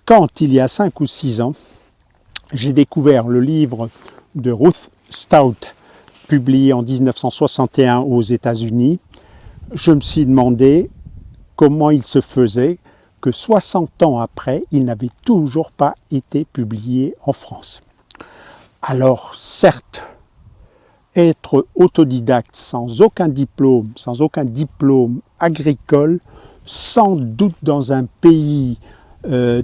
quand il y a 5 ou 6 ans, j'ai découvert le livre de Ruth Stout, publié en 1961 aux États-Unis, je me suis demandé comment il se faisait que 60 ans après, il n'avait toujours pas été publié en France. Alors certes, être autodidacte sans aucun diplôme agricole, sans doute dans un pays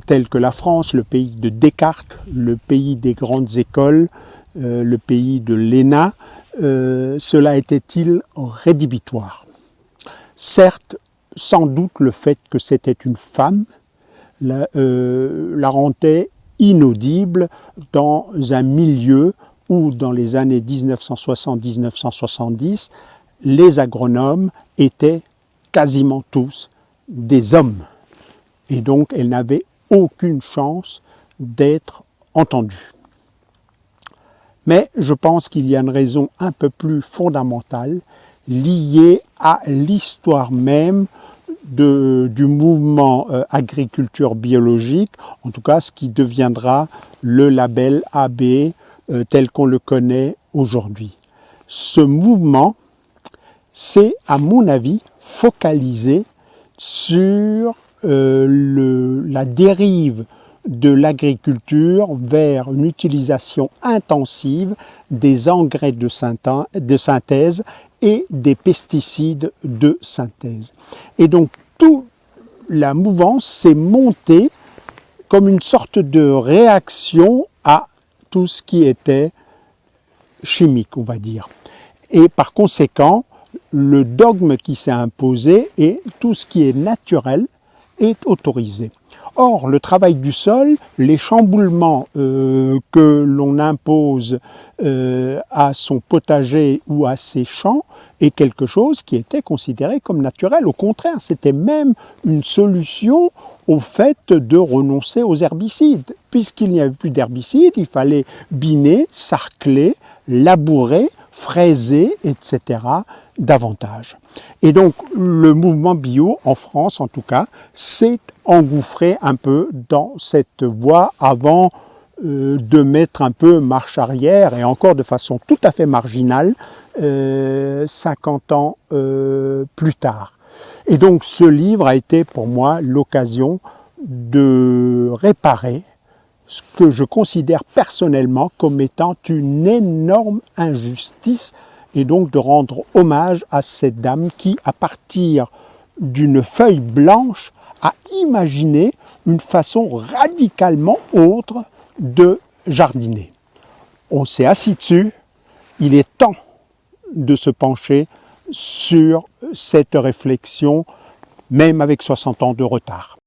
tel que la France, le pays de Descartes, le pays des grandes écoles, le pays de l'ENA, cela était-il rédhibitoire? Certes, sans doute le fait que c'était une femme la rendait inaudible dans un milieu où, dans les années 1960-1970, les agronomes étaient quasiment tous des hommes. Et donc, elle n'avait aucune chance d'être entendue. Mais je pense qu'il y a une raison un peu plus fondamentale liée à l'histoire même du mouvement agriculture biologique, en tout cas ce qui deviendra le label AB tel qu'on le connaît aujourd'hui. Ce mouvement s'est, à mon avis, focalisé sur la dérive de l'agriculture vers une utilisation intensive des engrais de synthèse et des pesticides de synthèse. Et donc, toute la mouvance s'est montée comme une sorte de réaction à tout ce qui était chimique, on va dire. Et par conséquent, le dogme qui s'est imposé est tout ce qui est naturel est autorisé. Or, le travail du sol, les chamboulements que l'on impose à son potager ou à ses champs est quelque chose qui était considéré comme naturel. Au contraire, c'était même une solution au fait de renoncer aux herbicides. Puisqu'il n'y avait plus d'herbicides, il fallait biner, sarcler, labourer, fraiser, etc. davantage. Et donc le mouvement bio, en France en tout cas, s'est engouffré un peu dans cette voie avant de mettre un peu marche arrière, et encore de façon tout à fait marginale, 50 ans plus tard. Et donc ce livre a été pour moi l'occasion de réparer ce que je considère personnellement comme étant une énorme injustice, et donc de rendre hommage à cette dame qui, à partir d'une feuille blanche, a imaginé une façon radicalement autre de jardiner. On s'est assis dessus, il est temps de se pencher sur cette réflexion, même avec 60 ans de retard.